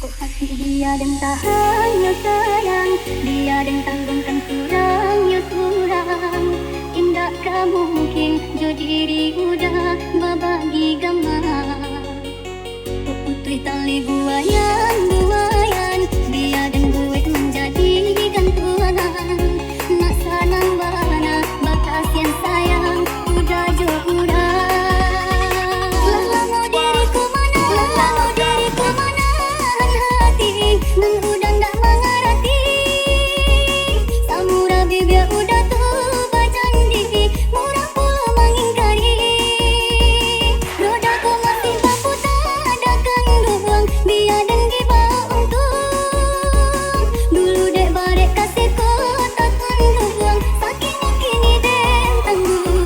Kok hati dia dan tahannya sayang, dia dan tanggungkan kurangnya kurang. Indakkah mungkin jo diri udah babagi gamang. Kok putri tali buayan, dia dan gue menjadi gantungan. Nak sanang bana bakas yang sayang, udah jo udah. Lama diriku mana, lama diriku mana hati, nang udah ndak mengerti. Samura bibir udah tuh berjanji, murah pula mengingkari. Rodaku masih mampu tak ada kandung, biar dengki untung. Dulu dek barek kasih kotak kandung, sakitnya kini dek tanggung.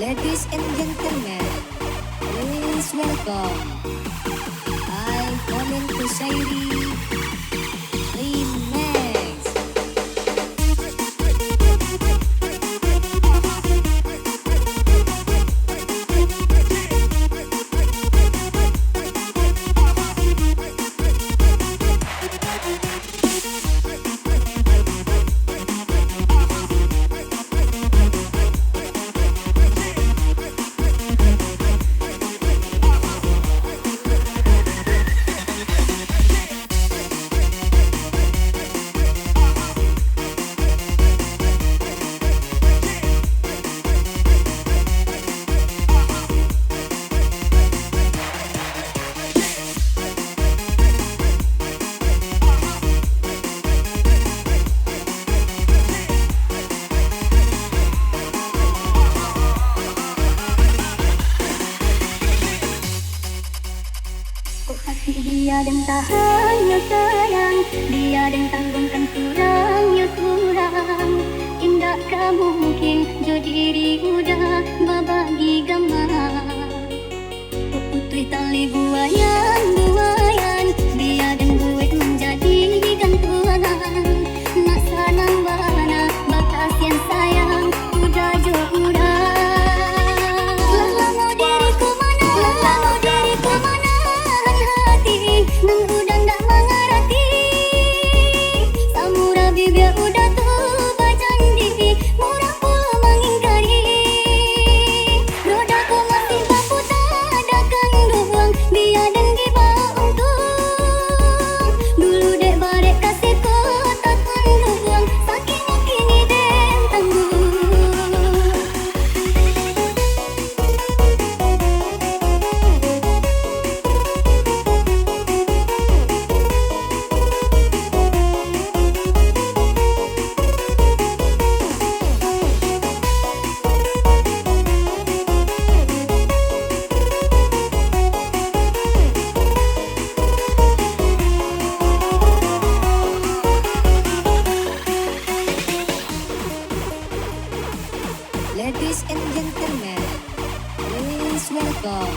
Ladies and gentlemen, please welcome. I'm calling to Shairi Remix. Kok hati dia dan tahannya sayang, dia dan tanggungkan kurangnya kurang. Indakkah mungkin jo diri udah babagi gamang. Kok putri tali buayan, dia dan gue menjadi gantungan. Nak sanang bana bakas yang sayang, udah jo udah. Lama diriku mana, lama diriku mana hati, nang udah ndak mengerti. Samura bibir udah tuh berjanji, murah pula mengingkari. Rodaku masih mampu tak ada kandung, biar dengki untung. Dulu dek barek kasih kotak kandung, sakitnya kini dek tanggung. Ladies and gentlemen, please welcome.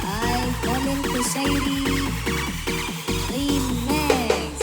I'm calling to Shairi Remix.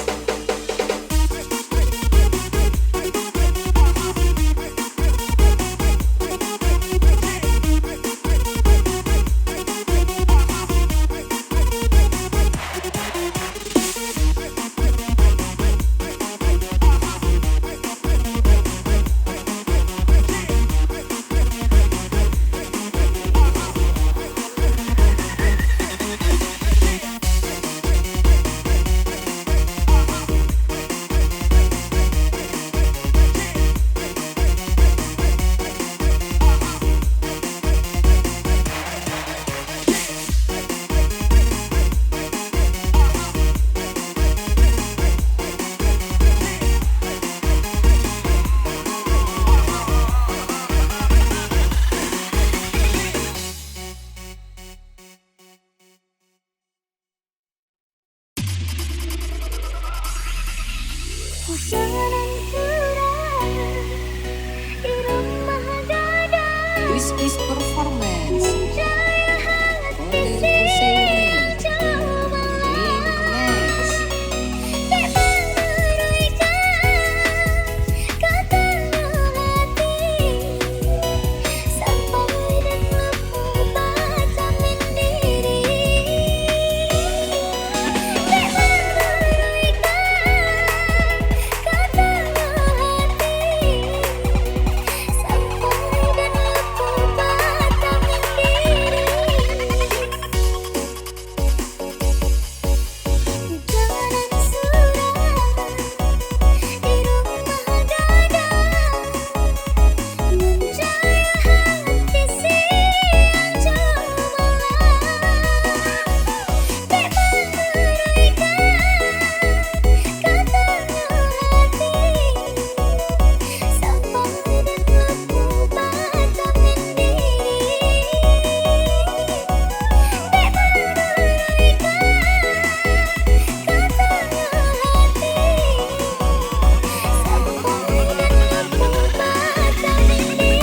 Jalan surah di rumah gada. This is performance. Jaya hati Oleh si Husaini. coba. Remix. Dek meneruikan kata hati. Sampai dan lupa jamin diri. Dek meneruikan kata hati. Sampai dan lupa jamin diri. Jalan surah di rumah gada. Menjaya hati siang cemerlang. Dek meneruikan kata hati. Sampai dan lupa jamin diri. Dek meneruikan kata hati. Sampai dan lupa jamin diri.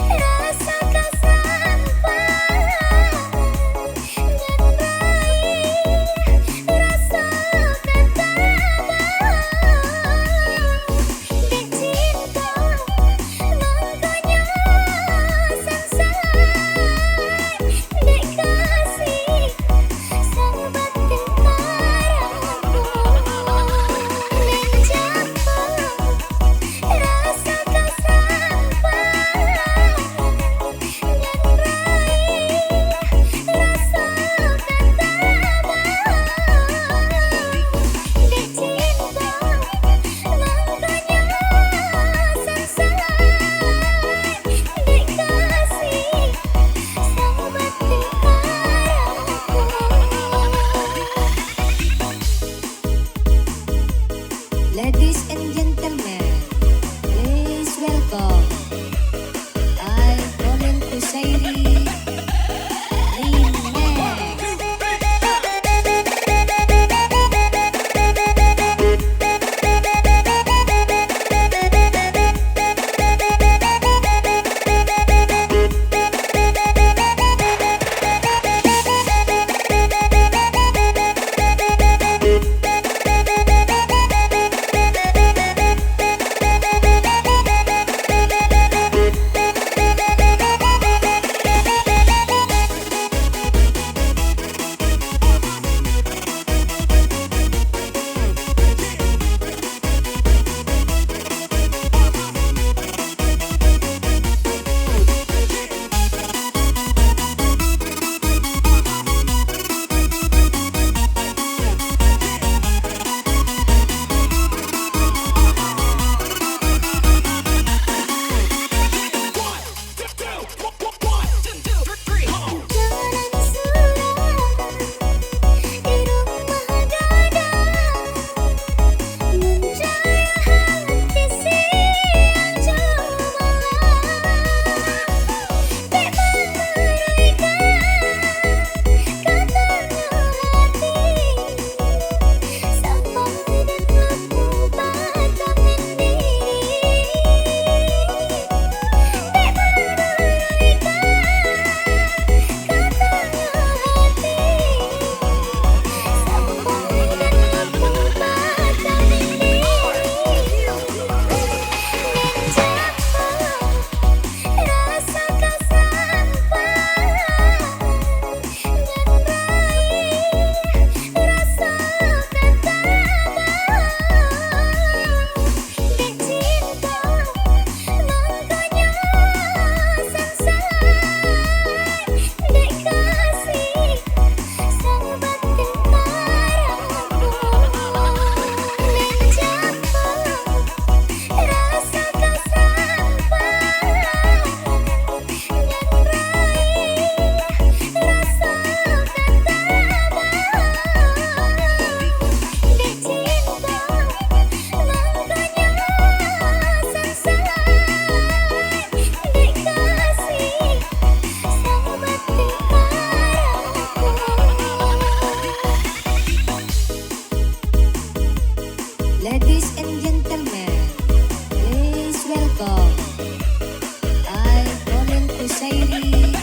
Rasa kesampaian dan raih rasa ketabah. Dek cinta makanya samsai. Dek kasih sahabat kekaraku. Mencapai rasa kesampaian dan raih rasa ketabah. Dek cinta makanya samsai. Dek kasih sahabat kekaraku. Ladies and gentlemen, please welcome I, Roland Husaini. Remix. Kusairi Remix.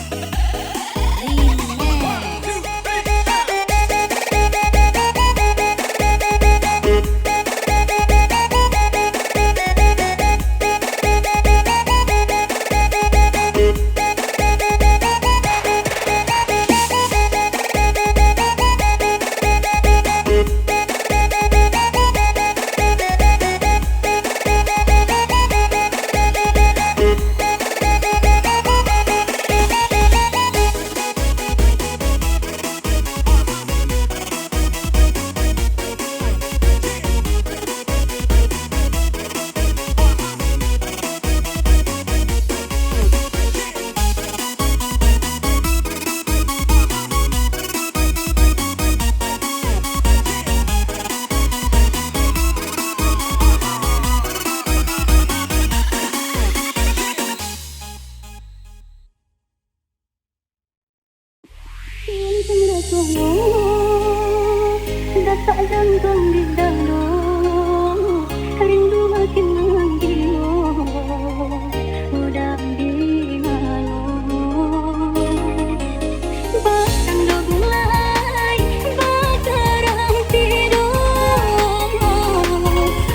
Tak jantung di dada, rindu makin menggilo, udah di malu. Bahkan mulai bakarang tidur,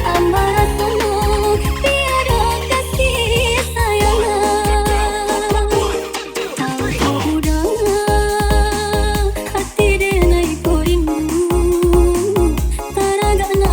amarah penuh tiada kasih sayang. Tahu udah hati denai ko rindu, taraga na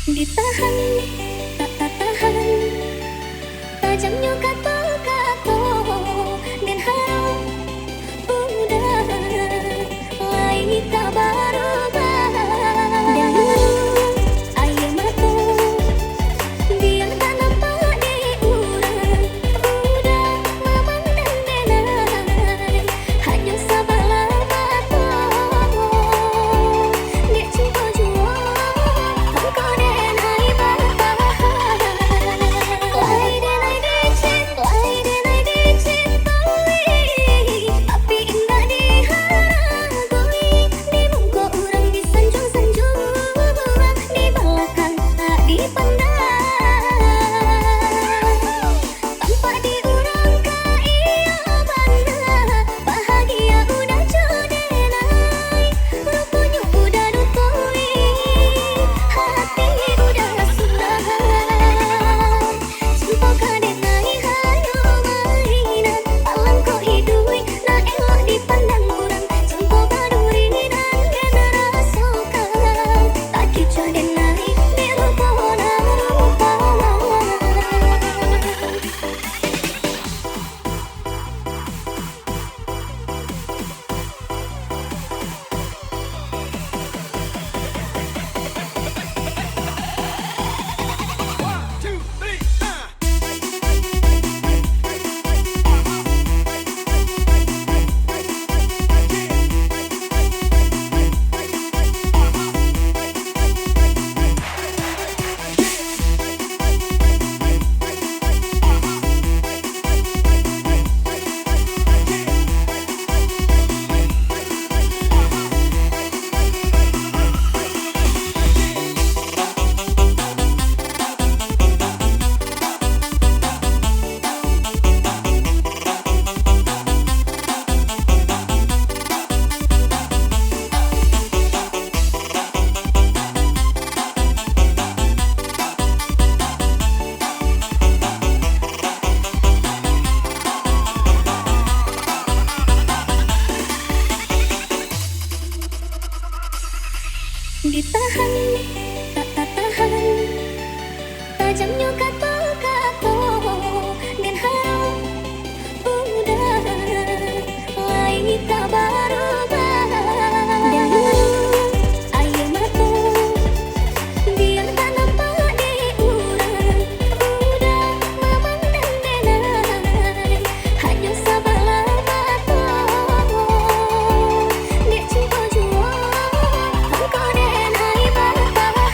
Ditahan, tak tahan, tajamnya kata-kata dan harap udah lain tak berubah. Dan air mata biar tak nampak di urang, udah memandang denai hanya sebelah mata. Dia cinta jua engkau denai bertahan. Lai denai dicintai, tapi indah diharagoi. Di muka orang disanjung-sanjung, di belakang tak dipandang. Tanpa diurangkan ia mana bahagia udah jodenai. Rupanya udah dutoi, hati udah sudah. Cinta kadenai hanya mainan, alam kau hidui nak elok dipandang orang. Cinta baduri dan generasokan, tak kicau denai dirupona rupa. Ditahan, tak tahan, tajamnya kata-kata dan harap udah lain tak berubah. Dan air mata biar tak nampak di urang, udah memandang denai hanya sebelah mata. Dia cinta jua engkau denai bertahan.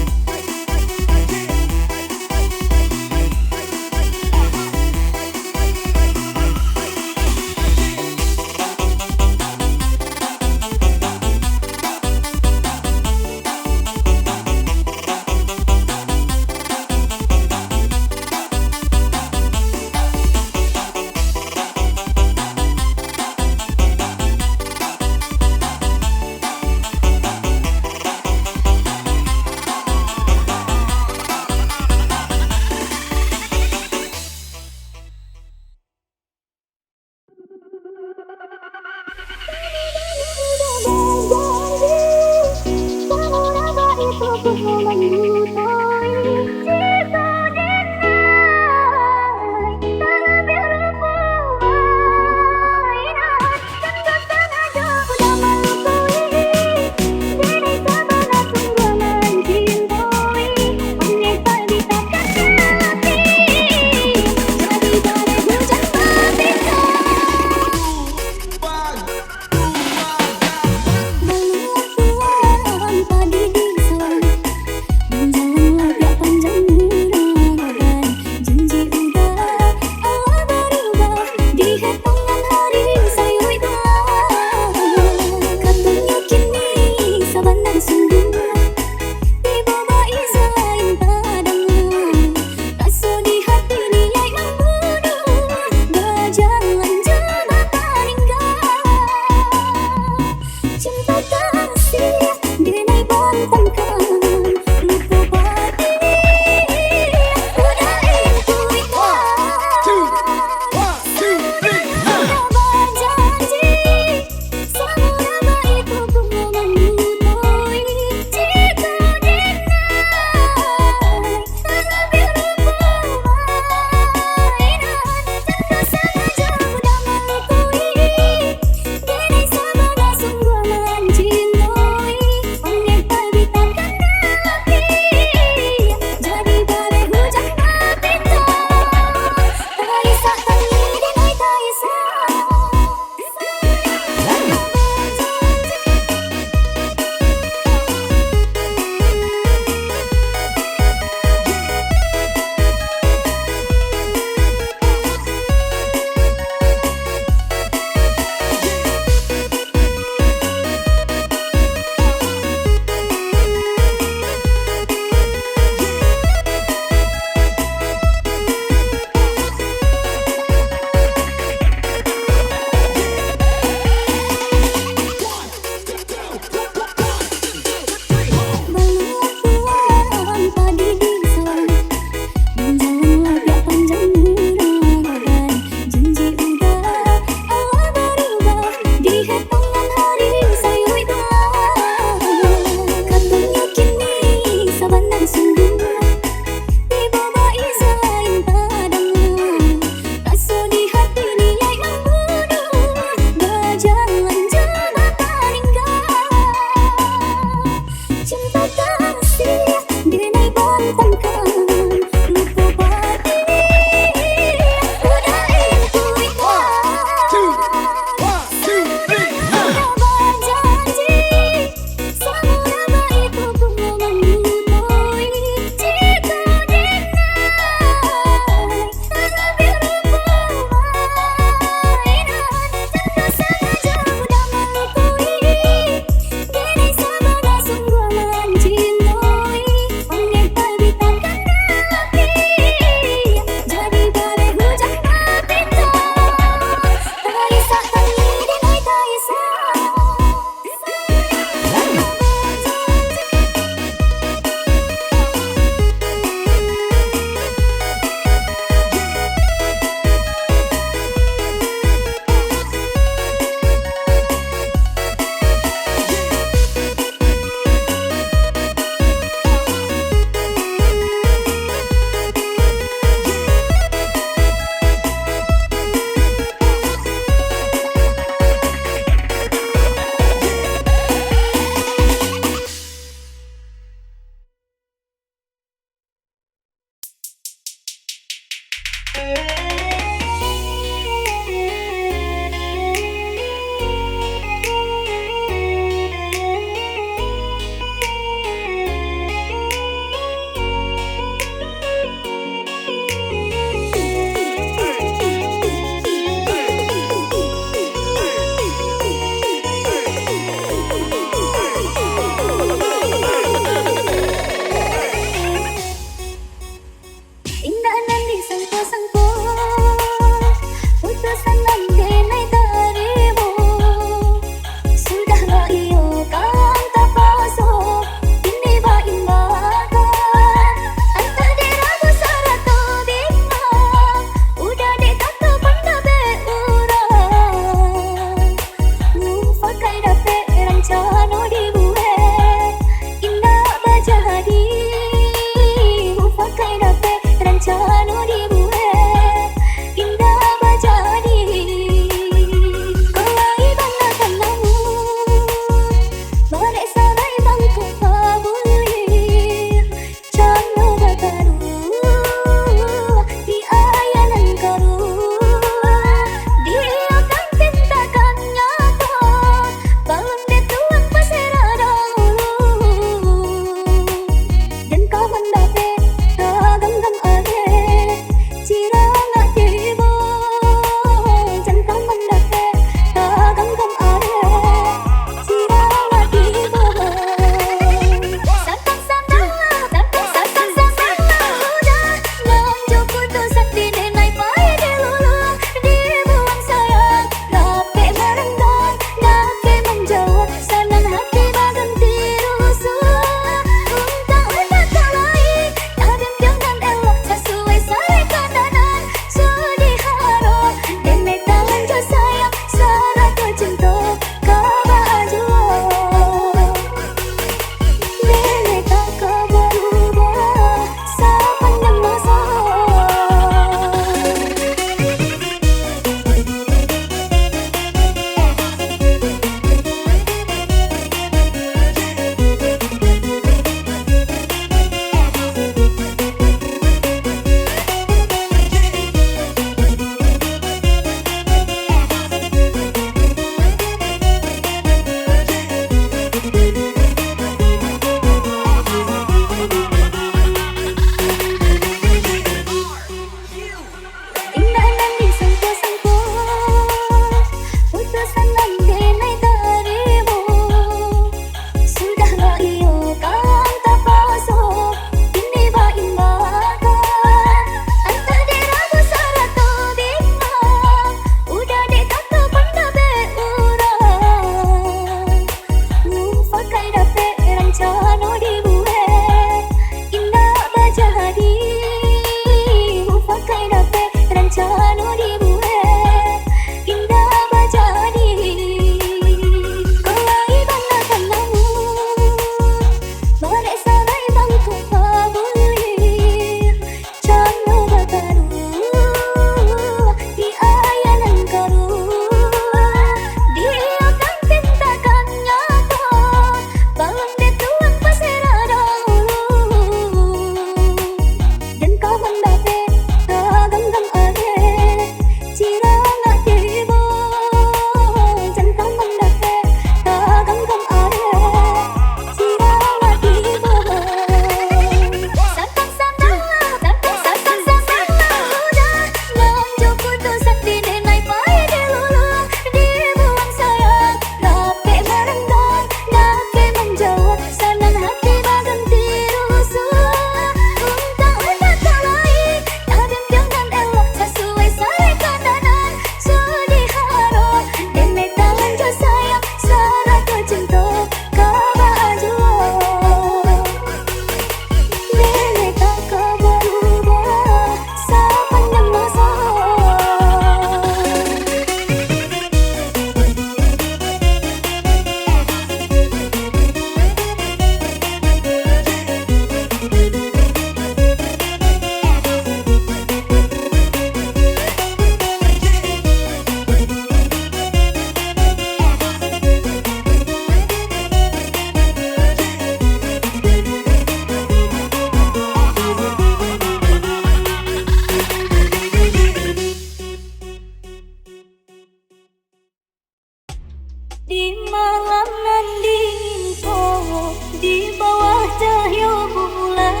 malam nan dingin kok di bawah cahaya bulan,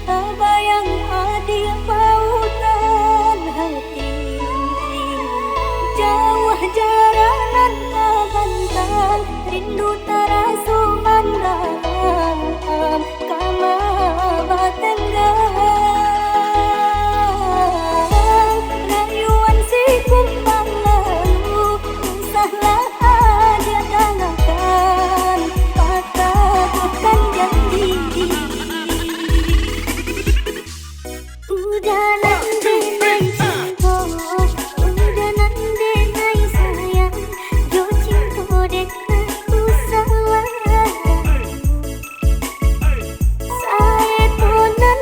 terbayang hadir pautan hati. Jauh jarak nan terbentang, rindu terasa mandang, kama batenggang. Rayuan si kumpang lalu, usahlah dia tanahkan, patahkan janji. Udah nanti naik cinta, udah nanti naik sayang, jo cinta dek aku salah. Saya tonan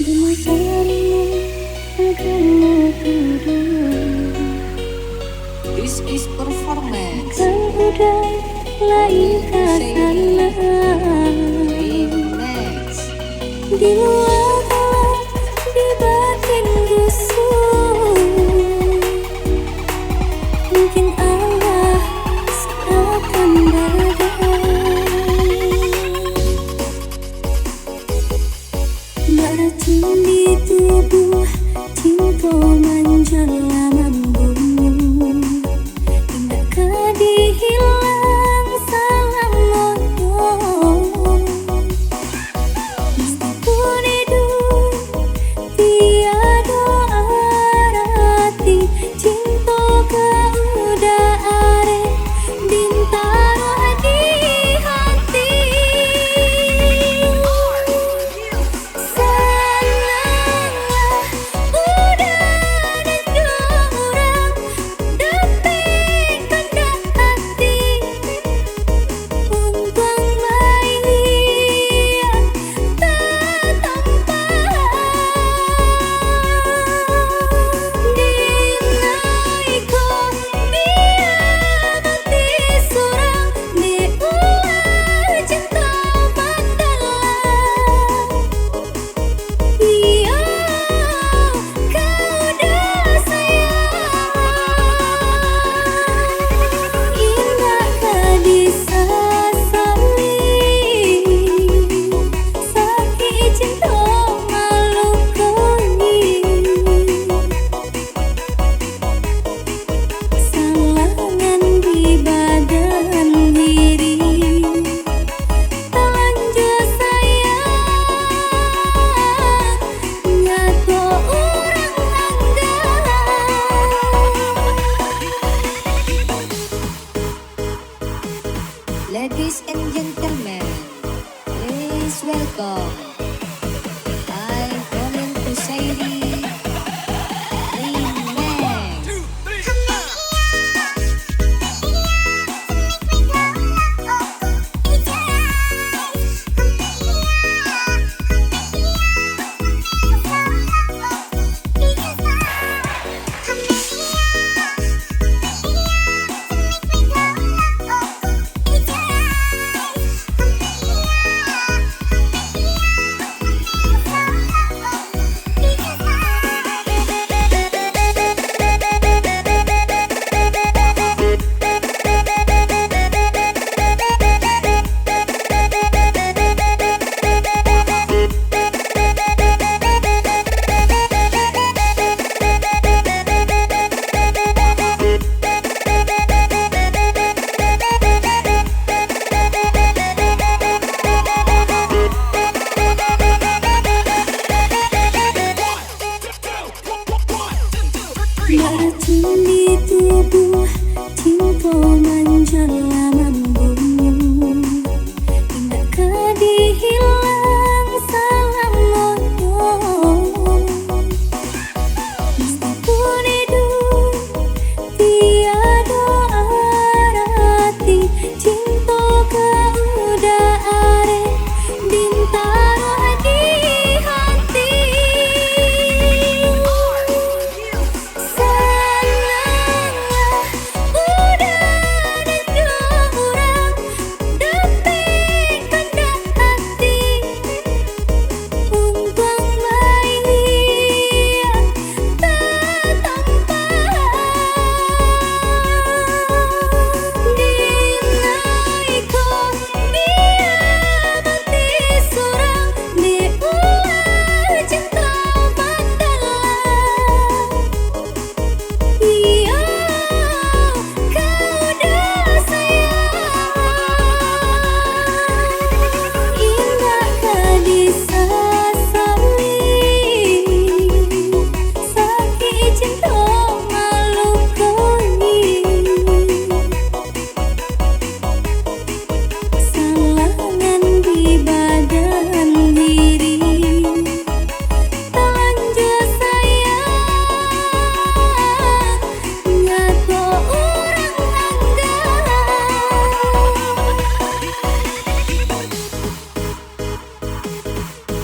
di matamu akan aku. This is performance. Kan udah lain kasana Remix. di luar gelap, di batin gusur. Mungkin Allah akan beracun di tubuh, cinta manjala membumi. Tindakkah dihilang salam motor. Meskipun hidup tiada arti, cinta kau udah are bintara di hati. Senanglah udah ada kau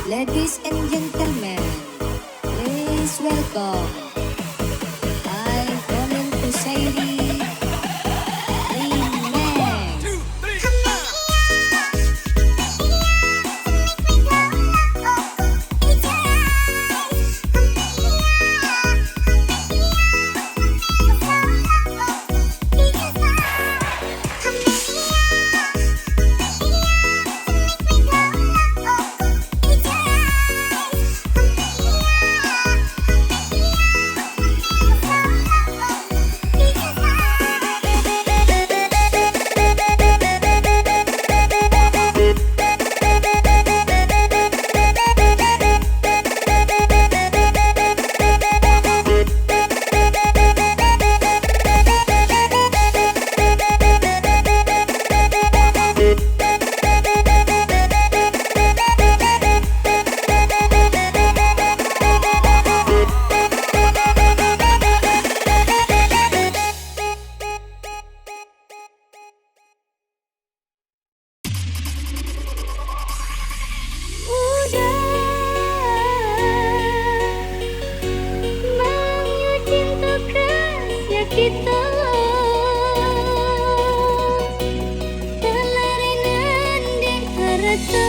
Ladies and gentlemen, please welcome I Colin Kusairi Remix. Kita pelarinan di harta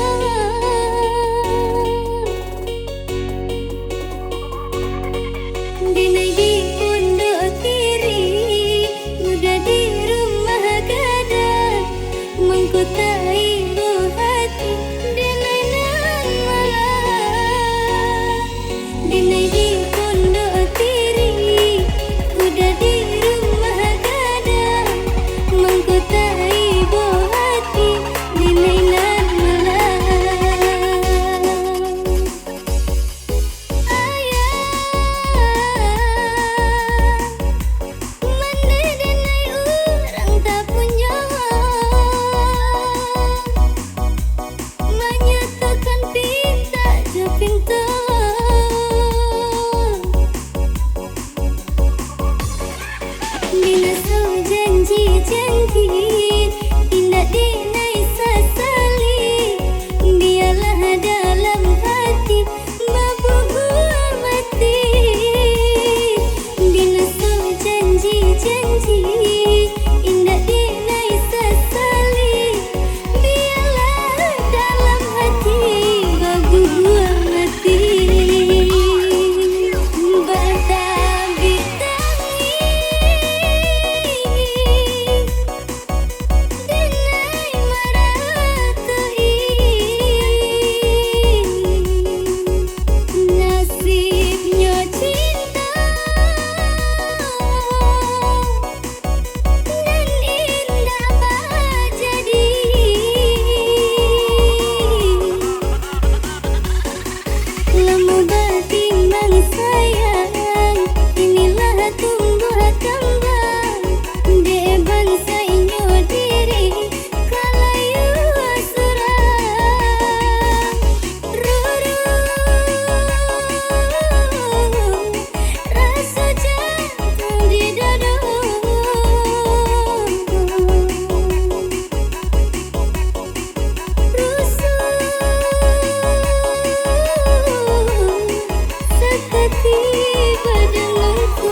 dinai di pondok kiri udah di rumah gadang mengkotai hati dinai nan malam dinai di pondok kiri udah di mengkotai hati dinai nan malam ayah mana dinai orang tak punya menyatakan pinta je pinta Dina so janji tidak dinai sesali biarlah dalam hati babu gua mati Dina so janji tidak dinai sesali biarlah dalam hati babu gua mati Batabi nasibnya cinta dan indah bah jadi lama batimbang sayang inilah tumbuh kembang de bangsa inyo diri kalayu surang rasa jatuh di dada rusuh seketika denganku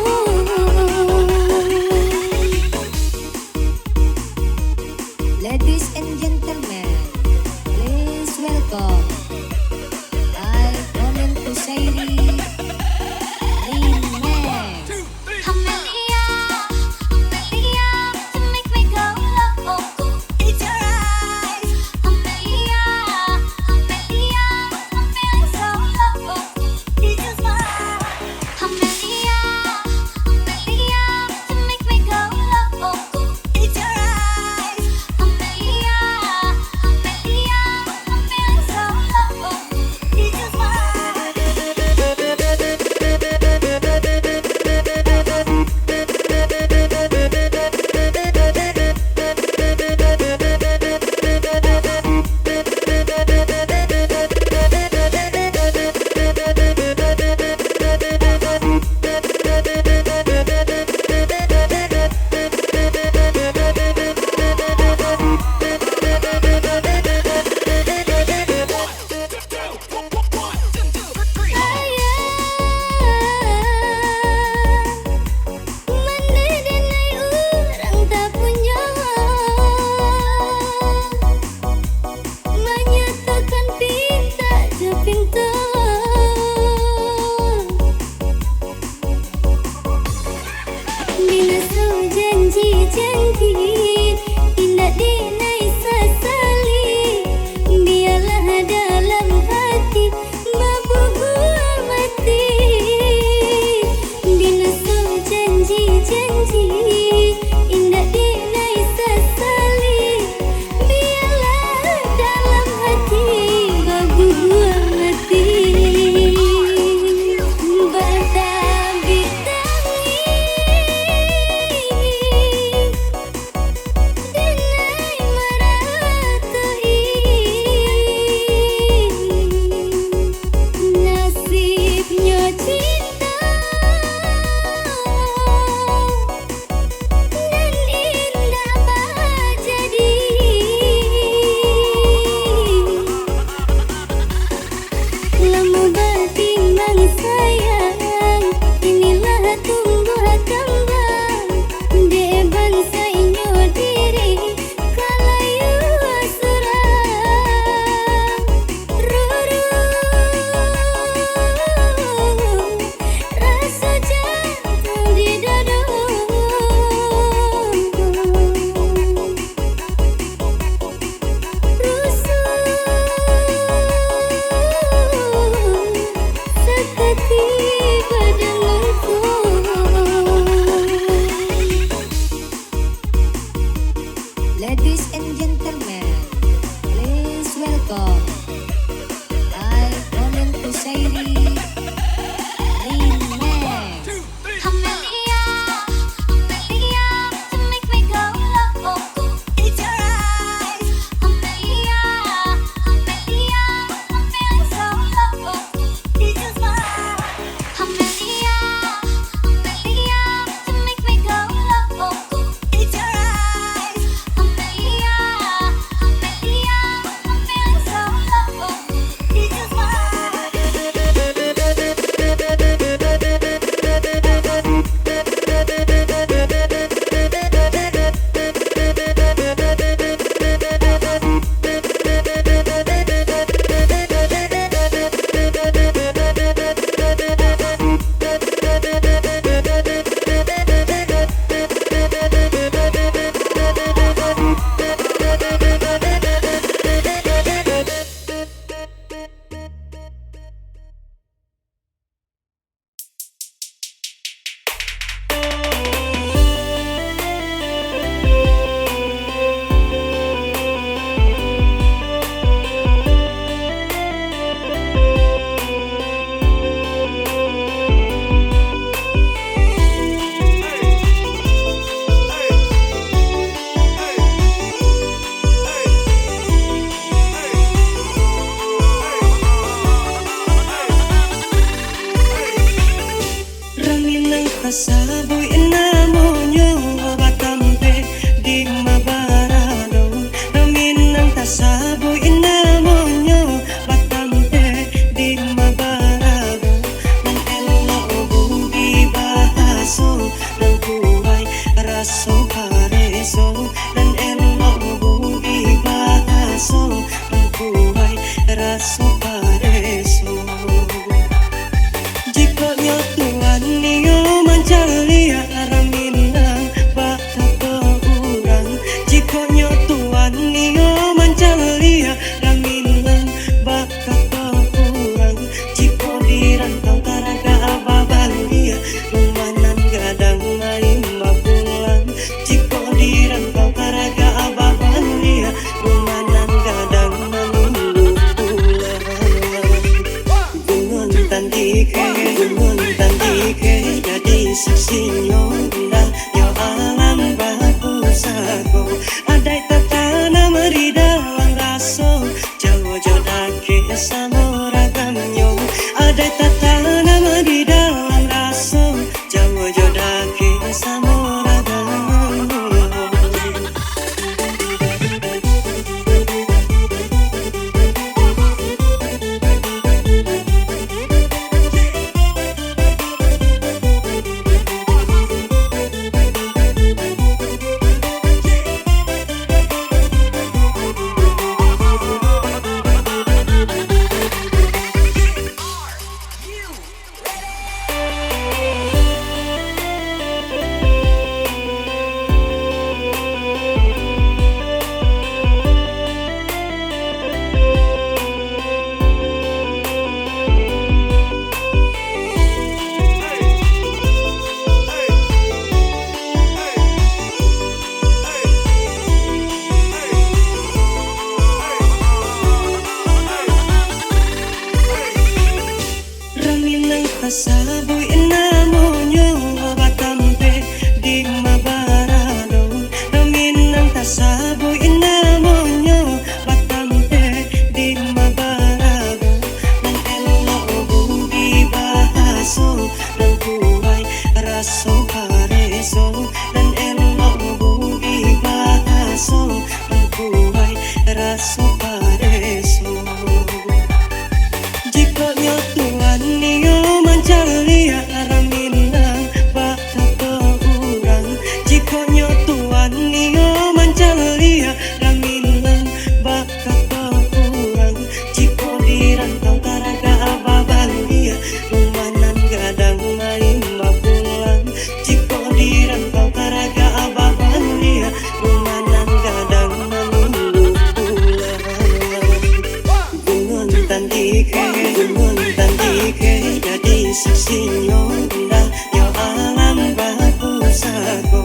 janji tidak dinai sesali, biarlah dalam hati berbuah mati. Bila so janji-janji indah dinai sesali, biarlah dalam hati berbuah mati. Bertabik nasibnya cinta dan indah jadi. Lama bertimbang sayang, inilah tumbuh kembang de bangsa inyo diri kalayu surang. Ruru rasa jantung di dada, seketiba denganku. Ladies and gentlemen, please welcome I Roman Kusairi Remix. Amelia, Amelia, to make me go low. It's your eyes. Amelia, Amelia, I'm feeling so low. It's your smile. Amelia, Amelia, to make me go low. It's your eyes. Amelia, Amelia, I'm feeling so low. It's your Kasaboy inamonyo batampe di mabarado. Ramin ng kasaboy inamonyo batampe di mabarado. Ng elo di bahaso ng buhay raso pareso. Ng elo di bahaso ng buhay raso pareso. Jika nyo Tuhan niyo mancalia raminang baka peurang. Jika nyo Tuhan niyo mancalia raminang baka peurang. Jika dirantau taraga ababalia lumanan gadang main mabulan. Jika dirantau taraga ababalia lumanan gadang manunggu bulan. Gunung tandike jadi saksi nyonda yo alam bagus aku. Adai tatana meri dalam raso jago jodake samoragamnyo. Adai tatana meri dalam raso jago jodake samoragamnyo. tasaboy namonyo batampe di mabarado namin ang tasaboy namonyo batampe di mabarado ng elo bugi bahaso ng buhay raso pareso ng elo bugi bahaso ng buhay raso pareso. Jika nyo Tuhan niyo mancalia aramin lang baka orang. Jika nyo Tuhan niyo mancalia aramin lang baka orang. Jika dirantau taraga ababalia rumanan gadang main mapulang. Jika dirantau taraga ababalia rumanan gadang manundu pulang. Gunung tandike jadi saksi nyo indah yo alam bagus aku